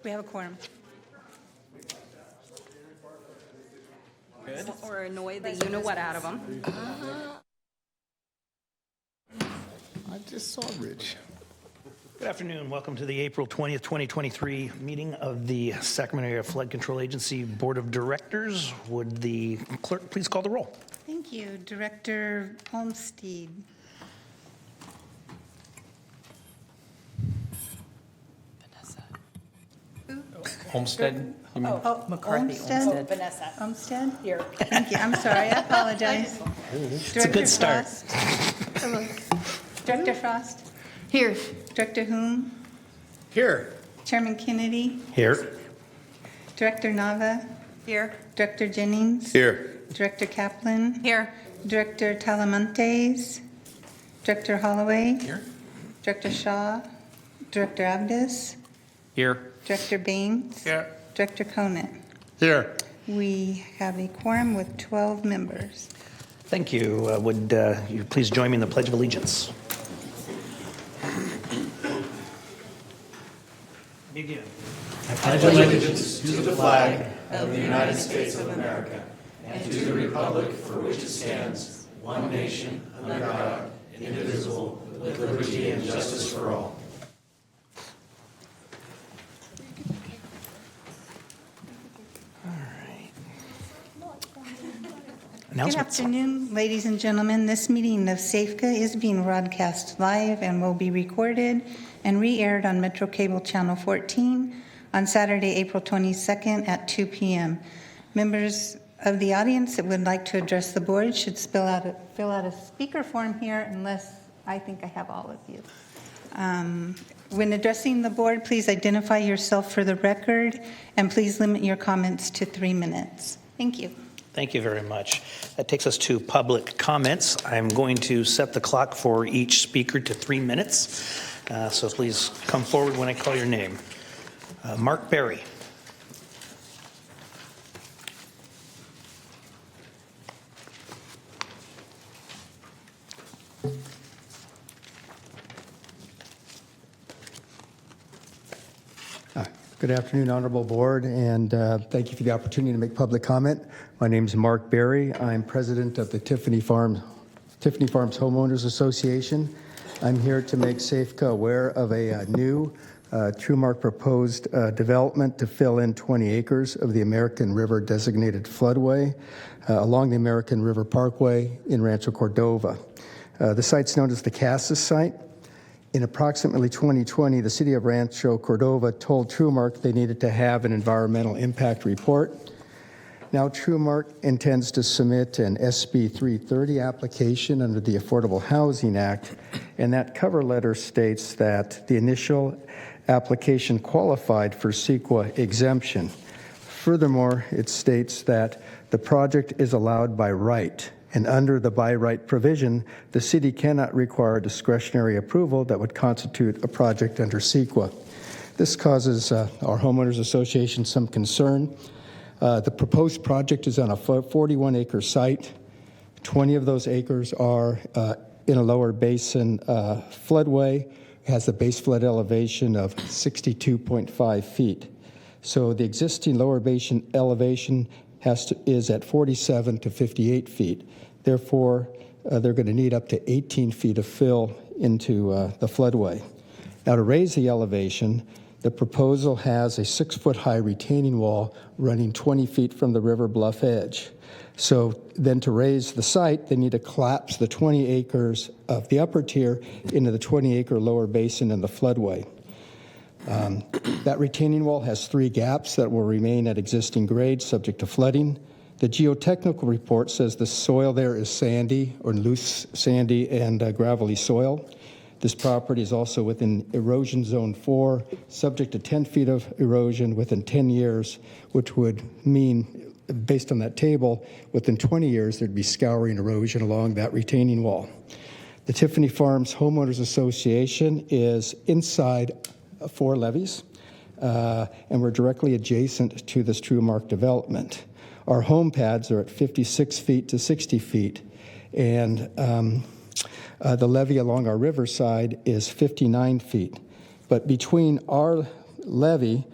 We have a quorum. Good. Or annoy the you-know-what out of them. I just saw Rich. Good afternoon. Welcome to the April 20th, 2023 meeting of the Sacramento Area Flood Control Agency Board of Directors. Would the clerk please call the roll? Thank you. Director Olmstead. Homestead? You mean? McCarthy. Olmstead. Vanessa. Olmstead? Here. Thank you. I'm sorry. I apologize. It's a good start. Director Frost. Here. Director Hume. Here. Chairman Kennedy. Here. Director Nava. Here. Director Jennings. Here. Director Kaplan. Here. Director Talamantes. Director Holloway. Here. Director Shaw. Director Abdus. Here. Director Baines. Here. Director Conant. Here. We have a quorum with 12 members. Thank you. Would you please join me in the Pledge of Allegiance? Begin. I pledge allegiance to the flag of the United States of America and to the republic for which it stands, one nation, under God, indivisible, with liberty and justice for all. Good Announcements. afternoon, ladies and gentlemen. This meeting of SAFCA is being broadcast live and will be recorded and re-aired on Metro Cable Channel 14 on Saturday, April 22nd at 2 p.m. Members of the audience that would like to address the board should fill out a speaker form here, unless I think I have all of you. When addressing the board, please identify yourself for the record, and please limit your comments to 3 minutes. Thank you. Thank you very much. That takes us to public comments. I'm going to set the clock for each speaker to 3 minutes. So please come forward when I call your name. Mark Berry. Good afternoon, Honorable Board, and thank you for the opportunity to make public comment. My name is Mark Berry. I'm president of the Tiffany Farms Homeowners Association. I'm here to make SAFCA aware of a new TrueMark proposed development to fill in 20 acres of the American River designated floodway along the American River Parkway in Rancho Cordova. The site's known as the Casas site. In approximately 2020, the city of Rancho Cordova told TrueMark they needed to have an environmental impact report. Now TrueMark intends to submit an SB 330 application under the Affordable Housing Act, and that cover letter states that the initial application qualified for CEQA exemption. Furthermore, it states that the project is allowed by right, and under the by right provision, the city cannot require discretionary approval that would constitute a project under CEQA. This causes our homeowners association some concern. The proposed project is on a 41-acre site. 20 of those acres are in a lower basin floodway. It has a base flood elevation of 62.5 feet. So the existing lower basin elevation is at 47 to 58 feet. Therefore, they're going to need up to 18 feet of fill into the floodway. Now, to raise the elevation, the proposal has a 6-foot-high retaining wall running 20 feet from the river bluff edge. So then to raise the site, they need to collapse the 20 acres of the upper tier into the 20-acre lower basin in the floodway. That retaining wall has 3 gaps that will remain at existing grade, subject to flooding. The geotechnical report says the soil there is sandy or loose sandy and gravelly soil. This property is also within erosion zone 4, subject to 10 feet of erosion within 10 years, which would mean, based on that table, within 20 years there'd be scouring erosion along that retaining wall. The Tiffany Farms Homeowners Association is inside 4 levees, and we're directly adjacent to this TrueMark development. Our home pads are at 56 feet to 60 feet, and the levee along our riverside is 59 feet. But between our levee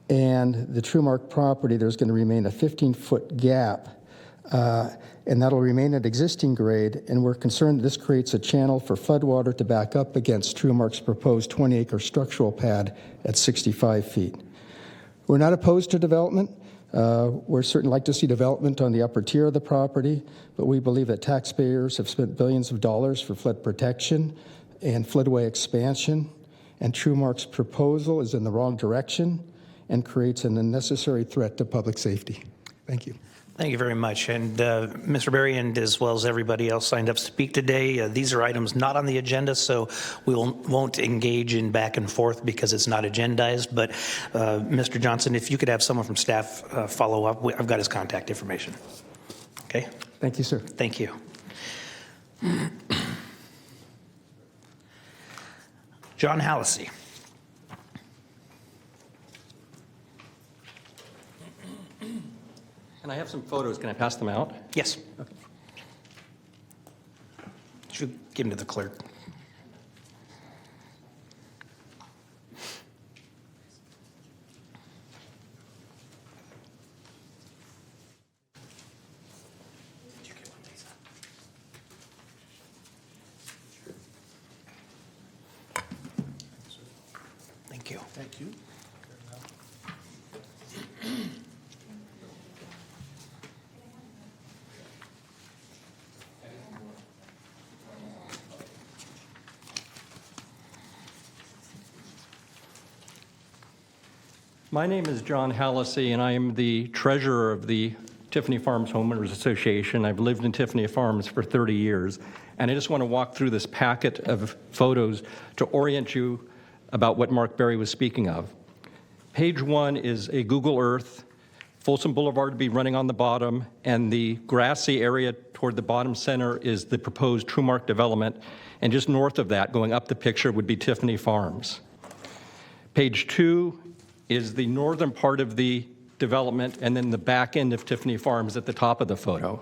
and the Truemark property, there's going to remain a 15-foot gap, and that'll remain at existing grade, and we're concerned this creates a channel for floodwater to back up against Truemark's proposed 20-acre structural pad at 65 feet. We're not opposed to development. We're certainly like to see development on the upper tier of the property, but we believe that taxpayers have spent billions of dollars for flood protection and floodway expansion, and Truemark's proposal is in the wrong direction and creates an unnecessary threat to public safety. Thank you. Thank you very much. And Mr. Berry, and as well as everybody else signed up to speak today, these are items not on the agenda, so we won't engage in back and forth because it's not agendized. But Mr. Johnson, if you could have someone from staff follow up, I've got his contact information. Okay? Thank you, sir. Thank you. John Hallisey. And I have some photos. Can I pass them out? Yes. Okay. Should give them to the clerk. Thank you. Thank you. My name is John Hallisey, and I am the treasurer of the Tiffany Farms Homeowners Association. I've lived in Tiffany Farms for 30 years, and I just want to walk through this packet of photos to orient you about what Mark Berry was speaking of. Page 1 is a Google Earth, Folsom Boulevard to be running on the bottom, and the grassy area toward the bottom center is the proposed Truemark development, and just north of that, going up the picture, would be Tiffany Farms. Page 2 is the northern part of the development, and then the back end of Tiffany Farms at the top of the photo.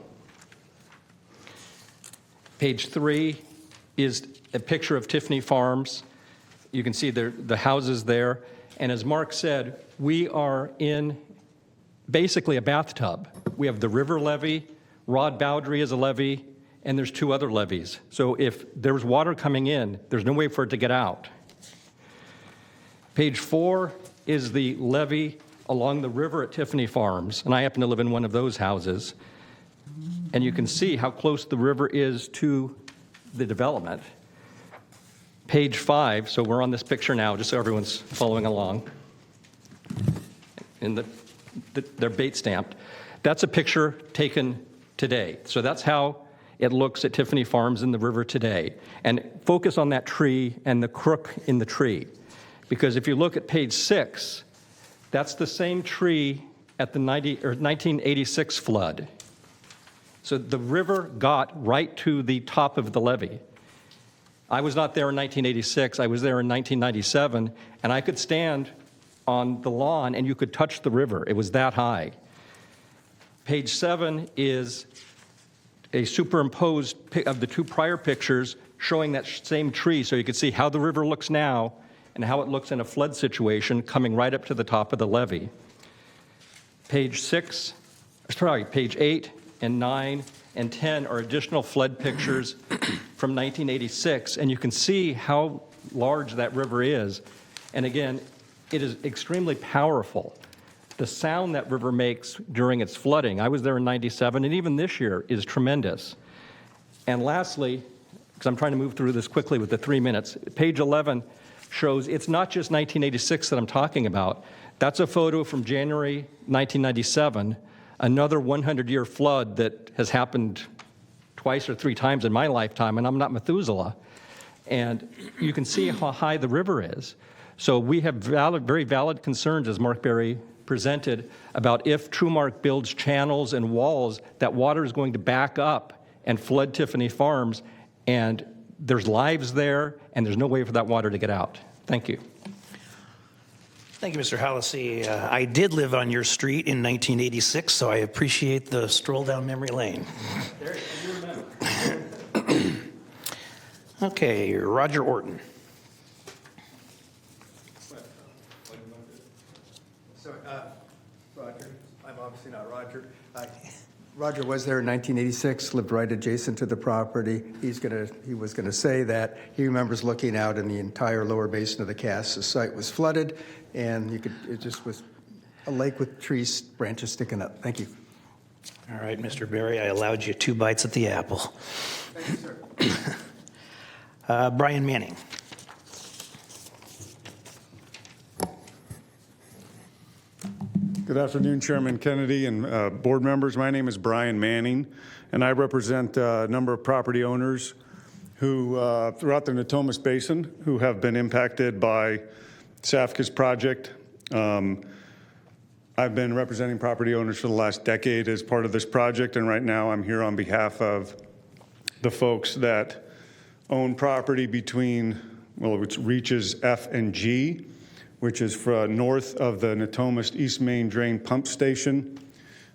Page 3 is a picture of Tiffany Farms. You can see the houses there. And as Mark said, we are in basically a bathtub. We have the river levee, Rod Boundary is a levee, and there's 2 other levees. So if there's water coming in, there's no way for it to get out. Page 4 is the levee along the river at Tiffany Farms, and I happen to live in one of those houses. And you can see how close the river is to the development. Page 5, so we're on this picture now, just so everyone's following along. And they're bait stamped. That's a picture taken today. So that's how it looks at Tiffany Farms in the river today. And focus on that tree and the crook in the tree. Because if you look at page 6, that's the same tree at the 1986 flood. So the river got right to the top of the levee. I was not there in 1986, I was there in 1997, and I could stand on the lawn and you could touch the river. It was that high. Page 7 is a superimposed of the 2 prior pictures showing that same tree, so you could see how the river looks now and how it looks in a flood situation coming right up to the top of the levee. Page 8 and 9 and 10 are additional flood pictures from 1986, and you can see how large that river is. And again, it is extremely powerful. The sound that river makes during its flooding, I was there in 97, and even this year is tremendous. And lastly, because I'm trying to move through this quickly with the 3 minutes, page 11 shows it's not just 1986 that I'm talking about. That's a photo from January 1997, another 100-year flood that has happened twice or 3 times in my lifetime, and I'm not Methuselah. And you can see how high the river is. So we have very valid concerns, as Mark Berry presented, about if Truemark builds channels and walls, that water is going to back up and flood Tiffany Farms, and there's lives there, and there's no way for that water to get out. Thank you. Thank you, Mr. Hallisey. I did live on your street in 1986, so I appreciate the stroll down memory lane. There, you remember. Okay, Roger Orton. Sorry, Roger. I'm obviously not Roger. Roger was there in 1986, lived right adjacent to the property. He was gonna say that he remembers looking out and the entire lower basin of the Cass. The site was flooded, and it just was a lake with trees, branches sticking up. Thank you. All right, Mr. Berry, I allowed you 2 bites at the apple. Thank you, sir. Brian Manning. Good afternoon, Chairman Kennedy and board members. My name is Brian Manning, and I represent a number of property owners who, throughout the Natomas Basin, who have been impacted by SAFCA's project. I've been representing property owners for the last decade as part of this project, and right now I'm here on behalf of the folks that own property between, well, which reaches F and G, which is north of the Natomas East Main Drain Pump Station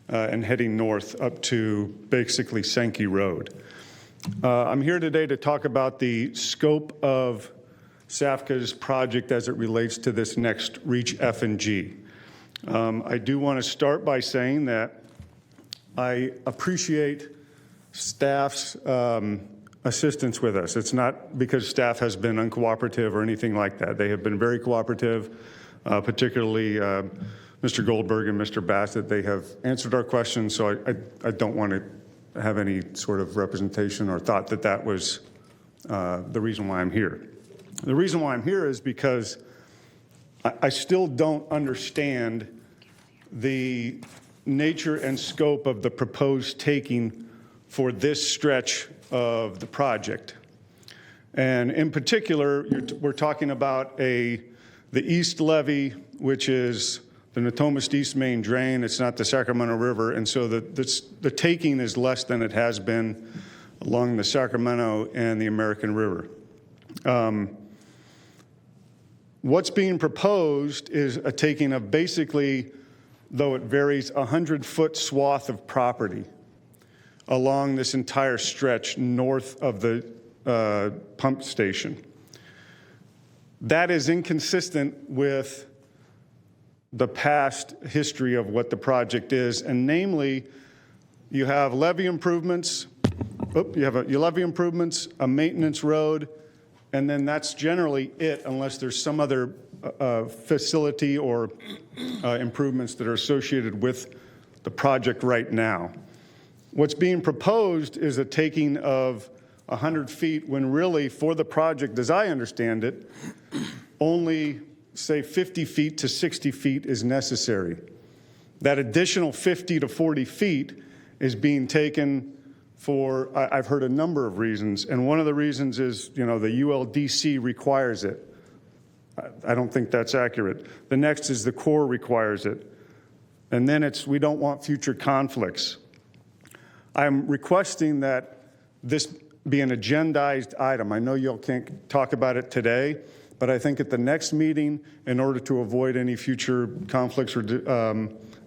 and heading north up to basically Sankey Road. I'm here today to talk about the scope of SAFCA's project as it relates to this next Reach F and G. I do want to start by saying that I appreciate staff's assistance with us. It's not because staff has been uncooperative or anything like that. They have been very cooperative, particularly Mr. Goldberg and Mr. Bassett. They have answered our questions, so I don't want to have any sort of representation or thought that that was the reason why I'm here. The reason why I'm here is because I still don't understand the nature and scope of the proposed taking for this stretch of the project. And in particular, we're talking about the East Levee, which is the Natomas East Main Drain. It's not the Sacramento River, and so the taking is less than it has been along the Sacramento and the American River. What's being proposed is a taking of basically, though it varies, 100-foot swath of property along this entire stretch north of the pump station. That is inconsistent with the past history of what the project is, and namely, you have levee improvements, a maintenance road, and then that's generally it unless there's some other facility or improvements that are associated with the project right now. What's being proposed is a taking of 100 feet when really for the project, as I understand it, only say 50 feet to 60 feet is necessary. That additional 50 to 40 feet is being taken for, I've heard a number of reasons, and one of the reasons is, the ULDC requires it. I don't think that's accurate. The next is the Corps requires it. And then we don't want future conflicts. I'm requesting that this be an agendized item. I know y'all can't talk about it today, but I think at the next meeting, in order to avoid any future conflicts or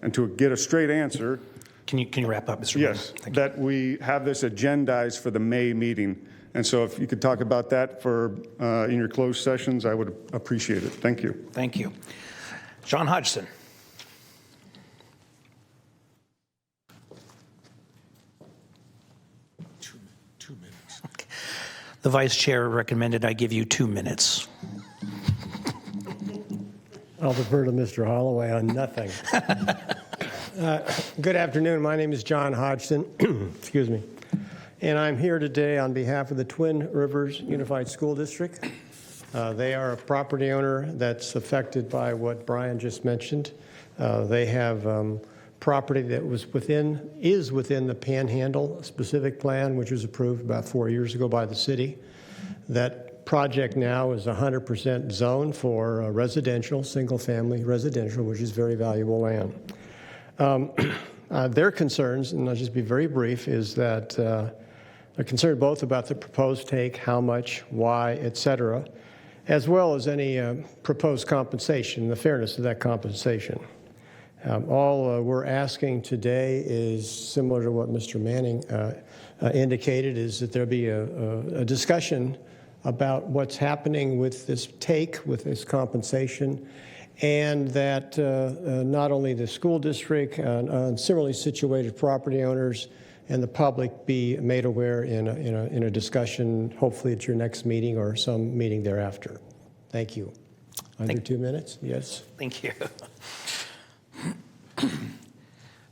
and to get a straight answer. Can you wrap up, Mr. Yes, that we have this agendized for the May meeting. And so if you could talk about that in your closed sessions, I would appreciate it. Thank you. Thank you. John Hodgson. Two minutes. Okay. The vice chair recommended I give you 2 minutes. I'll defer to Mr. Holloway on nothing. Good afternoon. My name is John Hodgson. Excuse me. And I'm here today on behalf of the Twin Rivers Unified School District. They are a property owner that's affected by what Brian just mentioned. They have property that is within the Panhandle specific plan, which was approved about 4 years ago by the city. That project now is 100% zoned for residential, single-family residential, which is very valuable land. Their concerns, and I'll just be very brief, is that they're concerned both about the proposed take, how much, why, et cetera, as well as any proposed compensation, the fairness of that compensation. All we're asking today is similar to what Mr. Manning indicated, is that there be a discussion about what's happening with this take, with this compensation, and that not only the school district and similarly situated property owners and the public be made aware in a discussion, hopefully at your next meeting or some meeting thereafter. Thank you. Under 2 minutes? Yes. Thank you.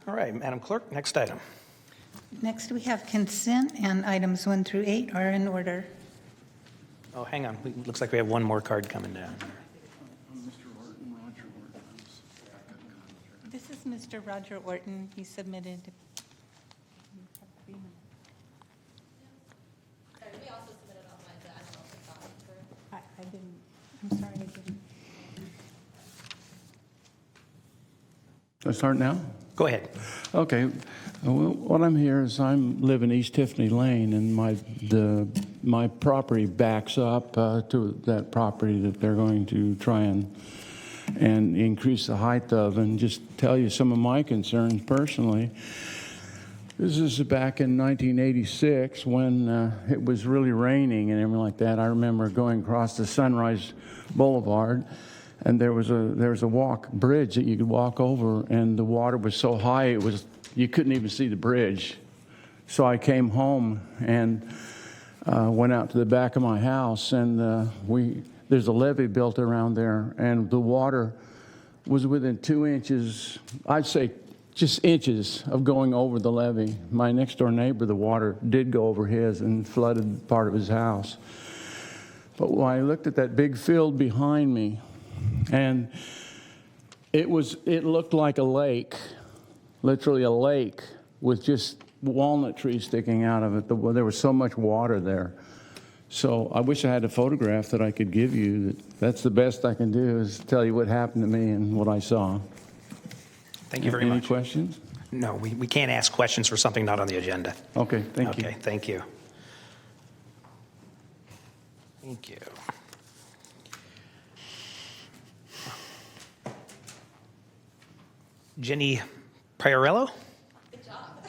All right, Madam Clerk, next item. Next, we have consent, and items 1 through 8 are in order. Oh, hang on. Looks like we have one more card coming down. This is Mr. Roger Orton. He submitted. We also submitted online, but I don't know if it's gone through. I didn't, I'm sorry, I didn't. Let's start now? Go ahead. Okay. Well, what I'm here is I'm live in East Tiffany Lane, and my property backs up to that property that they're going to try and increase the height of. And just tell you some of my concerns personally. This is back in 1986 when it was really raining and everything like that. I remember going across the Sunrise Boulevard, and there was a bridge that you could walk over, and the water was so high you couldn't even see the bridge. So I came home and went out to the back of my house, and there's a levee built around there, and the water was within 2 inches, I'd say just inches, of going over the levee. My next door neighbor, the water did go over his and flooded part of his house. But when I looked at that big field behind me, and it looked like a lake, literally a lake, with just walnut trees sticking out of it. There was so much water there. So I wish I had a photograph that I could give you. That's the best I can do, is tell you what happened to me and what I saw. Thank you very much. Any questions? No, we can't ask questions for something not on the agenda. Okay, thank you. Okay, thank you. Thank you. Jenny Priorello? Good job.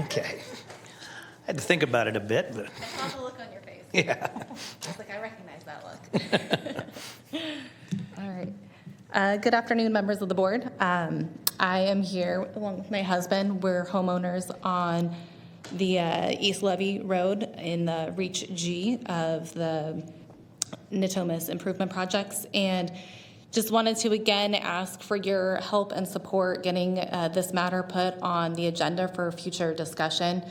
Okay. I had to think about it a bit, but I saw the look on your face. yeah. I was like, I recognize that look. All right. Good afternoon, members of the board. I am here along with my husband. We're homeowners on the East Levee Road in the Reach G of the Natomas improvement projects, and just wanted to again ask for your help and support getting this matter put on the agenda for future discussion.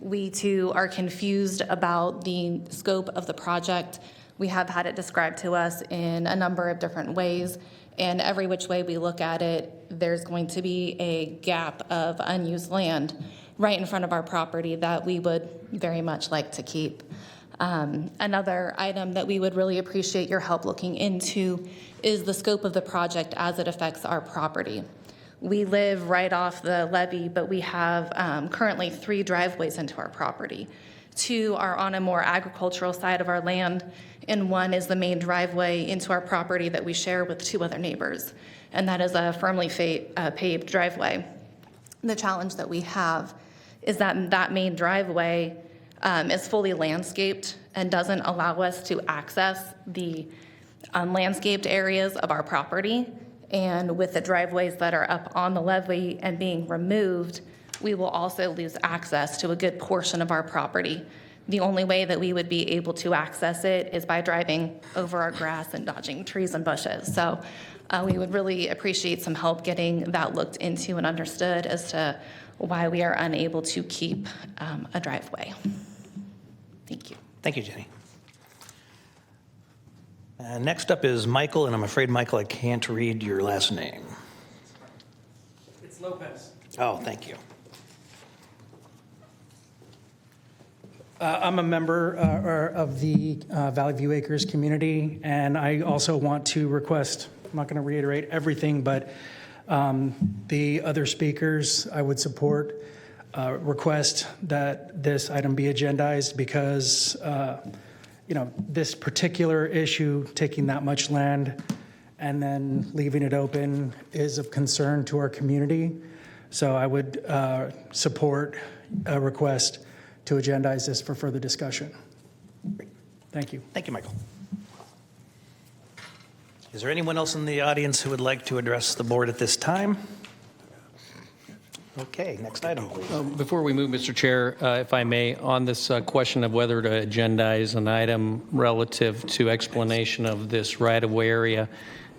We too are confused about the scope of the project. We have had it described to us in a number of different ways, and every which way we look at it, there's going to be a gap of unused land right in front of our property that we would very much like to keep. Another item that we would really appreciate your help looking into is the scope of the project as it affects our property. We live right off the levee, but we have currently 3 driveways into our property. 2 are on a more agricultural side of our land, and 1 is the main driveway into our property that we share with 2 other neighbors, and that is a firmly paved driveway. The challenge that we have is that main driveway is fully landscaped and doesn't allow us to access the unlandscaped areas of our property. And with the driveways that are up on the levee and being removed, we will also lose access to a good portion of our property. The only way that we would be able to access it is by driving over our grass and dodging trees and bushes. So we would really appreciate some help getting that looked into and understood as to why we are unable to keep a driveway. Thank you. Thank you, Jenny. Next up is Michael, and I'm afraid, Michael, I can't read your last name. It's Lopez. Oh, thank you. I'm a member of the Valley View Acres community, and I also want to request, I'm not going to reiterate everything, but the other speakers, I would support, request that this item be agendized because this particular issue, taking that much land and then leaving it open, is of concern to our community. So I would support a request to agendize this for further discussion. Thank you. Thank you, Michael. Is there anyone else in the audience who would like to address the board at this time? Okay, next item, please. Before we move, Mr. Chair, if I may, on this question of whether to agendize an item relative to explanation of this right-of-way area,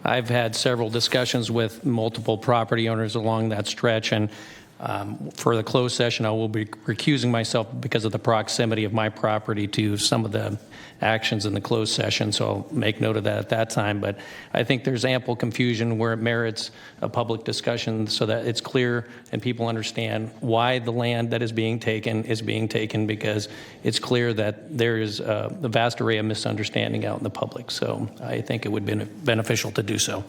I've had several discussions with multiple property owners along that stretch, and for the closed session, I will be recusing myself because of the proximity of my property to some of the actions in the closed session, so I'll make note of that at that time. But I think there's ample confusion where it merits a public discussion so that it's clear and people understand why the land that is being taken, because it's clear that there is a vast array of misunderstanding out in the public. So I think it would be beneficial to do so.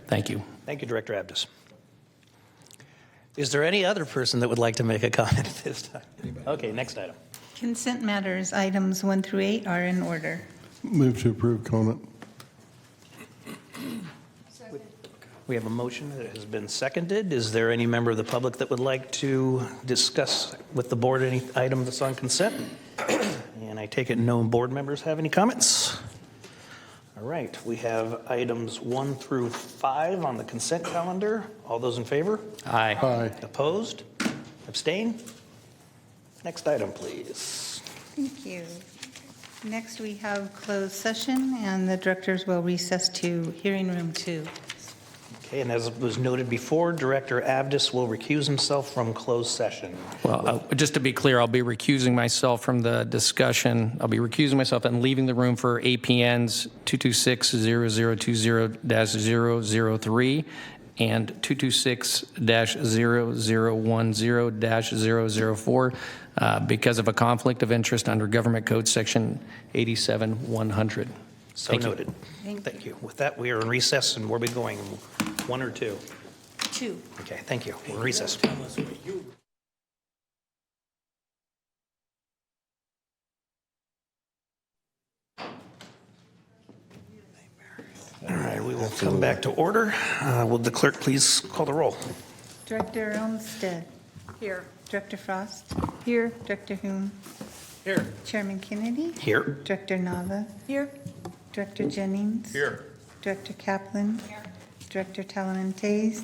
Thank you. Thank you, Director Abdus. Is there any other person that would like to make a comment at this time? Okay, next item. Consent matters, items 1 through 8 are in order. Move to approve comment. We have a motion that has been seconded. Is there any member of the public that would like to discuss with the board any item that's on consent? And I take it no board members have any comments? All right, we have items 1 through 5 on the consent calendar. All those in favor? Aye. Aye. Opposed? Abstain? Next item, please. Thank you. Next, we have closed session, and the directors will recess to hearing room 2. Okay, and as was noted before, Director Abdus will recuse himself from closed session. Well, just to be clear, I'll be recusing myself from the discussion. I'll be recusing myself and leaving the room for APNs 226-0020-003 and 226-0010-004 because of a conflict of interest under Government Code Section 87-100. So Thank you. noted. Thank you. With that, we are in recess, and where are we going? 1 or 2? 2. Okay, thank you. We're in recess. All right, we will come back to order. Will the clerk please call the roll? Director Olmsted. Here. Director Frost. Here. Director Hume. Here. Chairman Kennedy. Here. Director Nava. Here. Director Jennings. Here. Director Kaplan. Here. Director Talamantez.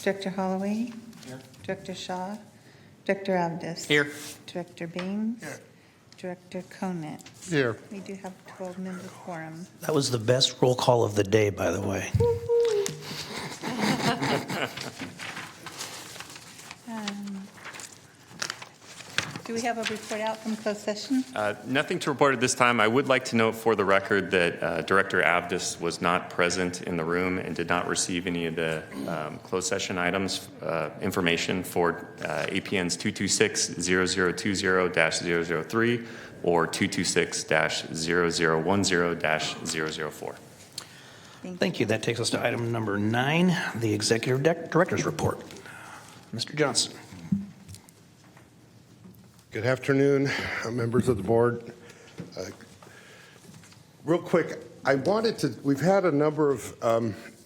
Director Holloway. Here. Director Shaw. Director Abdus. Here. Director Baines. Here. Director Conant. Here. We do have 12-member quorum. That was the best roll call of the day, by the way. Do we have a report out from closed session? Nothing to report at this time. I would like to note for the record that Director Abdus was not present in the room and did not receive any of the closed session items information for APNs 226-0020-003 or 226-0010-004. Thank you. That takes us to item number 9, the Executive Director's Report. Mr. Johnson. Good afternoon, members of the board. Real quick, we've had a number of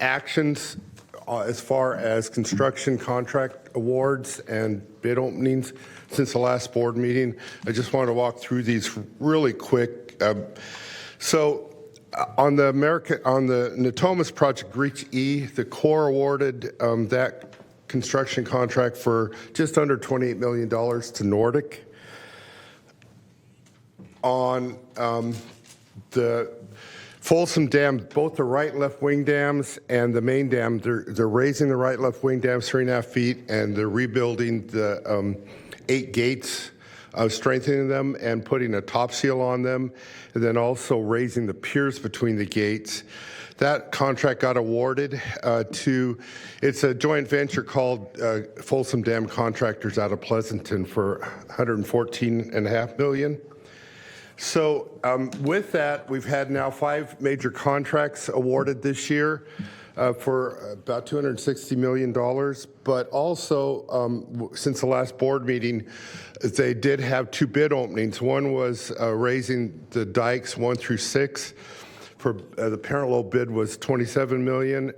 actions as far as construction contract awards and bid openings since the last board meeting. I just want to walk through these really quick. On the Natomas project, Reach E, the Corps awarded that construction contract for just under $28 million to Nordic. On the Folsom Dam, both the right and left wing dams and the main dam, they're raising the right and left wing dams 3.5 feet, and they're rebuilding the 8 gates, strengthening them and putting a top seal on them, and then also raising the piers between the gates. That contract got awarded it's a joint venture called Folsom Dam Contractors out of Pleasanton for $114.5 million. So with that, we've had now 5 major contracts awarded this year for about $260 million. But also, since the last board meeting, they did have 2 bid openings. One was raising the dikes 1 through 6. For the parent low bid was $27 million.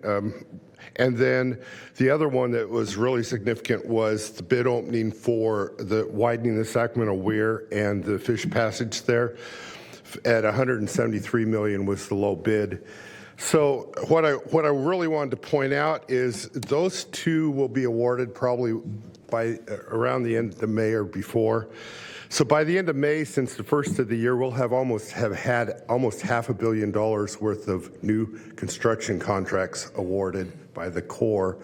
And then the other one that was really significant was the bid opening for the widening the Sacramento Weir and the Fish Passage there at $173 million was the low bid. So what I really wanted to point out is those two will be awarded probably by around the end of May or before. So by the end of May, since the first of the year, we'll have had almost $500 million worth of new construction contracts awarded by the Corps.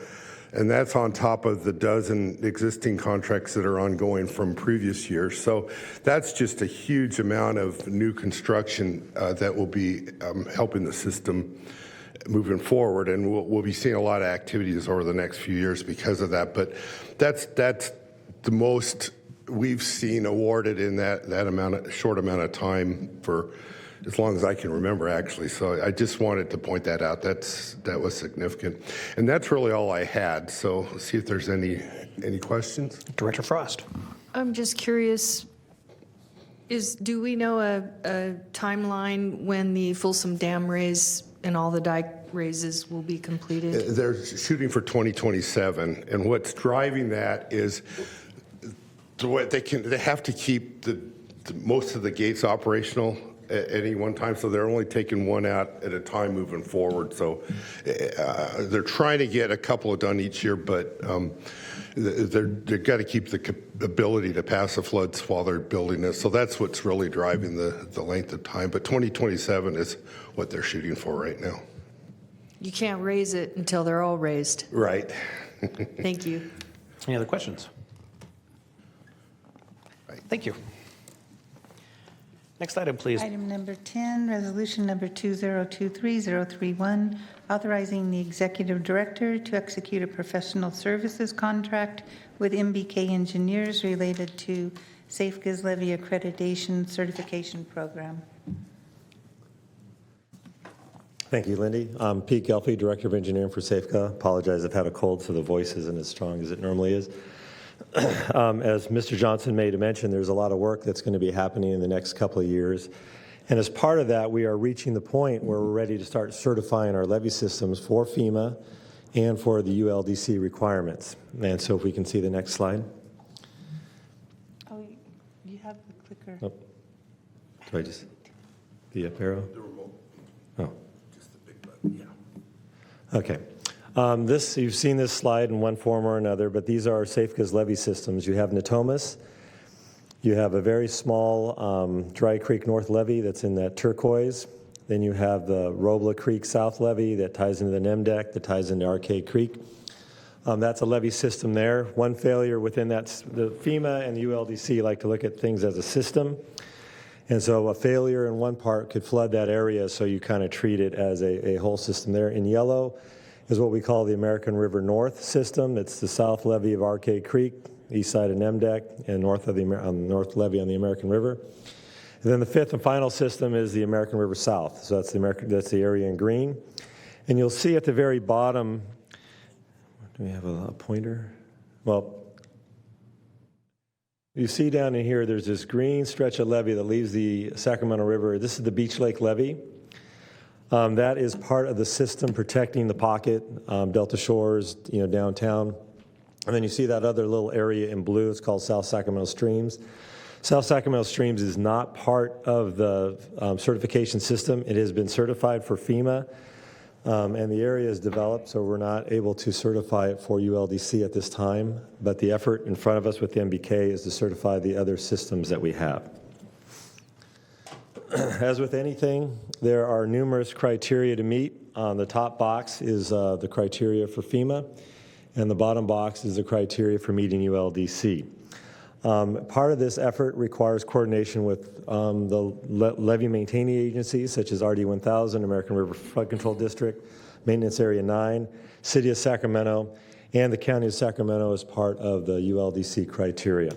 And that's on top of the dozen existing contracts that are ongoing from previous years. So that's just a huge amount of new construction that will be helping the system moving forward. And we'll be seeing a lot of activities over the next few years because of that. But that's the most we've seen awarded in that short amount of time for as long as I can remember, actually. So I just wanted to point that out. That was significant. And that's really all I had. So let's see if there's any questions. Director Frost. I'm just curious, do we know a timeline when the Folsom Dam raise and all the dike raises will be completed? They're shooting for 2027. And what's driving that is the way they have to keep most of the gates operational at any one time, so they're only taking one out at a time moving forward. So they're trying to get a couple done each year, but they've got to keep the ability to pass the floods while they're building this. So that's what's really driving the length of time. But 2027 is what they're shooting for right now. You can't raise it until they're all raised. Right. Thank you. Any other questions? Thank you. Next item, please. Item number 10, resolution number 2023031, authorizing the executive director to execute a professional services contract with MBK Engineers related to SAFEGA's levy accreditation certification program. Thank you, Lindy. I'm Pete Gelfie, Director of Engineering for SAFEGA. Apologize, I've had a cold, so the voice isn't as strong as it normally is. As Mr. Johnson made a mention, there's a lot of work that's going to be happening in the next couple of years. And as part of that, we are reaching the point where we're ready to start certifying our levee systems for FEMA and for the ULDC requirements. And so if we can see the next slide. Oh, you have the clicker. Oh. Do I just, the up arrow? The remote. Oh. Just the big button, yeah. Okay. You've seen this slide in one form or another, but these are SAFEGA's levee systems. You have Natomas. You have a very small Dry Creek North levee that's in that turquoise. Then you have the Robla Creek South levee that ties into the NEMDEC, that ties into Arcade Creek. That's a levee system there. One failure within that, the FEMA and the ULDC like to look at things as a system. And so a failure in one part could flood that area, so you kind of treat it as a whole system there. In yellow is what we call the American River North system. It's the south levee of Arcade Creek, east side of NEMDEC, and north of the north levee on the American River. And then the fifth and final system is the American River South. So that's the area in green. And you'll see at the very bottom, do we have a pointer? Well, you see down in here, there's this green stretch of levee that leaves the Sacramento River. This is the Beach Lake levee. That is part of the system protecting the pocket, Delta Shores, downtown. And then you see that other little area in blue. It's called South Sacramento Streams. South Sacramento Streams is not part of the certification system. It has been certified for FEMA, and the area is developed, so we're not able to certify it for ULDC at this time. But the effort in front of us with the MBK is to certify the other systems that we have. As with anything, there are numerous criteria to meet. The top box is the criteria for FEMA, and the bottom box is the criteria for meeting ULDC. Part of this effort requires coordination with the levee maintaining agencies, such as RD 1000, American River Flood Control District, Maintenance Area 9, City of Sacramento, and the County of Sacramento as part of the ULDC criteria.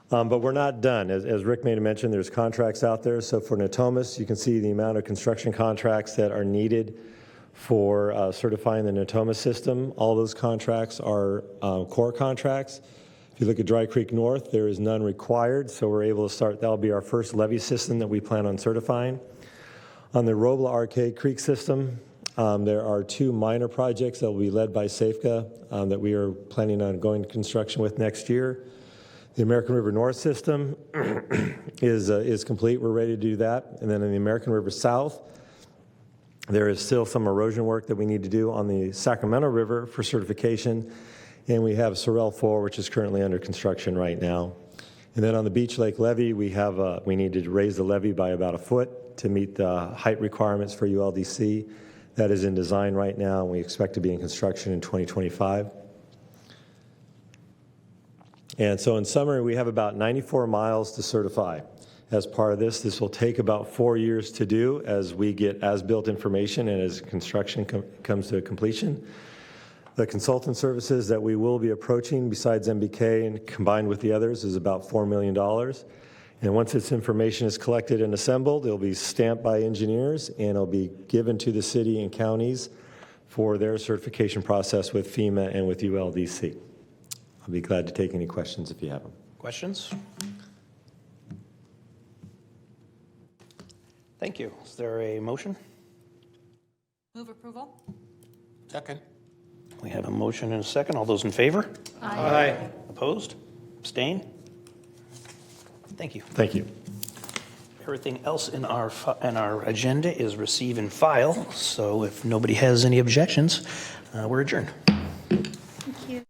But we're not done. As Rick made a mention, there's contracts out there. So for Natomas, you can see the amount of construction contracts that are needed for certifying the Natomas system. All those contracts are core contracts. If you look at Dry Creek North, there is none required, so we're able to start. That'll be our first levee system that we plan on certifying. On the Robla Arcade Creek system, there are two minor projects that will be led by SAFEGA that we are planning on going to construction with next year. The American River North system is complete. We're ready to do that. And then in the American River South, There is still some erosion work that we need to do on the Sacramento River for certification, and we have Sorrel 4, which is currently under construction right now. And then on the Beach Lake levee, we need to raise the levee by about a foot to meet the height requirements for ULDC. That is in design right now, and we expect to be in construction in 2025. And so in summary, we have about 94 miles to certify. As part of this, this will take about 4 years to do as we get as-built information and as construction comes to completion. The consultant services that we will be approaching besides MBK and combined with the others is about $4 million. And once this information is collected and assembled, it'll be stamped by engineers and it'll be given to the city and counties for their certification process with FEMA and with ULDC. I'll be glad to take any questions if you have them. Questions? Thank you. Is there a motion? Move approval. Second. We have a motion and a second. All those in favor? Aye. Opposed? Abstain? Thank you. Thank you. Everything else in our agenda is receive and file. So if nobody has any objections, we're adjourned. Thank you.